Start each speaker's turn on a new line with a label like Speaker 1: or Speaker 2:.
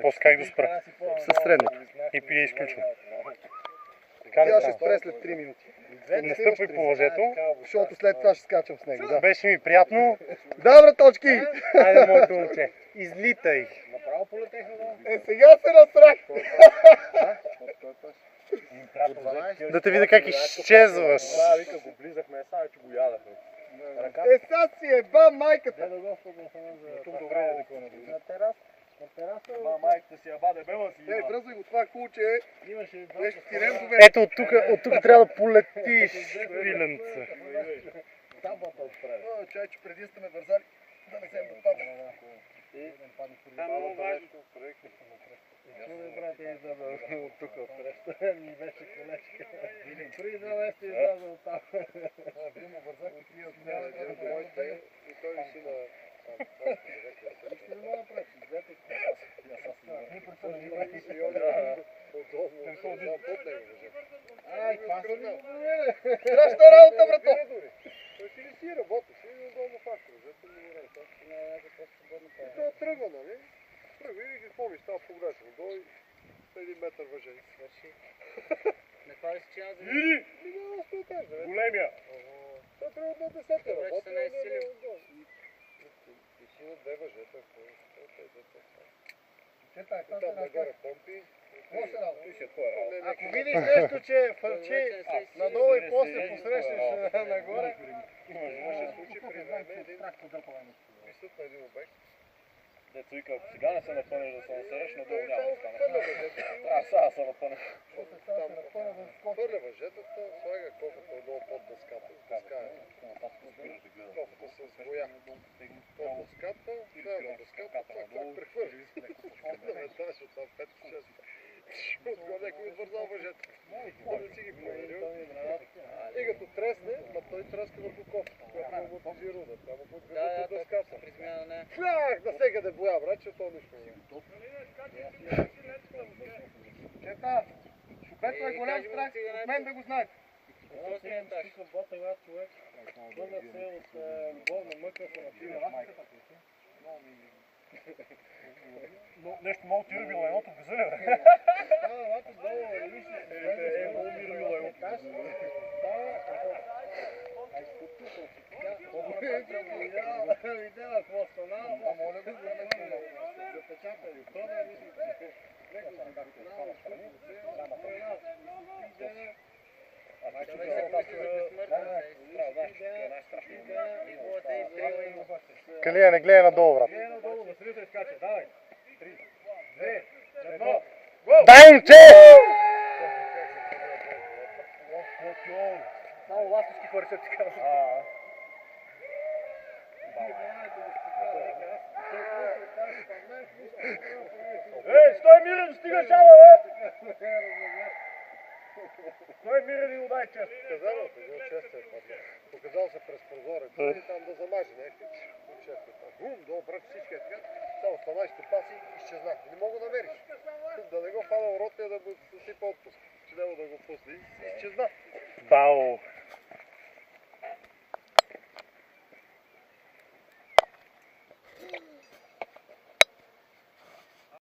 Speaker 1: После как да спра?
Speaker 2: Със средното.
Speaker 1: И пие изключвам.
Speaker 2: Тя ще спре след 3 минути.
Speaker 1: Не стъпвай по въжето.
Speaker 2: Защото след това ще скачам с него. Да.
Speaker 1: Беше ми приятно.
Speaker 2: Да, браточки!
Speaker 1: Айде, моето момче. Излитай.
Speaker 3: Направо полетеха, да?
Speaker 2: Сега се настрах!
Speaker 1: Да те видя как изчезваш.
Speaker 3: Да, вика, го близахме, сега че го ядахме.
Speaker 2: Сега си еба майката!
Speaker 3: Тук добре е такова на други. На тераса. Ма майката си яба, дебела си
Speaker 2: Ей,
Speaker 3: има.
Speaker 2: бръзвай го това куче.
Speaker 3: Имаше
Speaker 2: Беше сирен дове.
Speaker 1: Ето от тук трябва да полетиш, пиленце.
Speaker 3: табата отпред.
Speaker 2: О, чай, че преди сте ме вързали. Да не взем да падне.
Speaker 3: Там много важно. Чули, брате, изляза от тук отпред. Ми беше колечка. При завести изляза от там.
Speaker 2: Вие му вързахте тия от нея.
Speaker 3: И той си на... Нищо не мога да правиш. Двете Ай, това са ми говорили.
Speaker 2: Страшна работа, брато!
Speaker 3: Той си ли си работи? Си ли удобно фактор? Зато ми говори. Това тръгва, нали? Тръгва и какво ми става погрешно. Дой 1 метър въжен.
Speaker 4: Не хвали се, че няма за
Speaker 3: Иди! Няма да стои кажа. Големия. Това трябва да 10
Speaker 4: Добре, че
Speaker 3: работи.
Speaker 4: се не е силил.
Speaker 3: И си на 2 въжета.
Speaker 2: Чета,
Speaker 3: Там нагоре помпи.
Speaker 2: Ако видиш нещо, че фърчи надолу и после посрещнеш нагоре,
Speaker 3: Имаше случай при време един присъд на един обект. Дето вика, ако сега не се напънеш да се насереш, надолу няма да стане. Сега се напънеш. Хвърля въжетата, слага кофата отдолу под дъската. Дъска е. Кофата с боя. Под дъската, слага на дъската, това прехвърли. Наведнъж от там 5-6. Отгоре някой отвързал въжета. Да не си ги проверил. И като тресне, ма той треска върху кофата, която му амортизира удар. Там му подгръжат от дъската.
Speaker 4: при смяна на нея.
Speaker 3: Флях! Навсекъде боя, брат, че то нищо не е.
Speaker 2: чета, Шубето е голям страх, от мен да го знаете.
Speaker 4: Какво си не таш?
Speaker 3: Върнат се от болна мъка се напива.
Speaker 1: Нещо много ти рубило едното в газуля, бе.
Speaker 3: Много ми рубило едното. Видела какво стана, моля го да запечатали. То не мисли,
Speaker 1: Калия, не гледай надолу, брат.
Speaker 3: надолу, Василица изкача. Давай. 3, 2, 1.
Speaker 1: Дай, момче!
Speaker 3: Само ластовски хвърчат ти казвам. Ей, стой мирен, стига шала, бе! Стой мирен и удай чест. Казано, един чест е паднал. Показал се през прозорец и там да замаже някакви. Чест е паднал. Бум, долу пръв всички е така. Само станащите паси изчезна. Не мога да намериш. Да не го фана в ротния да му съсипа отпуск. Че няма да го пусне. Изчезна.
Speaker 1: Бао!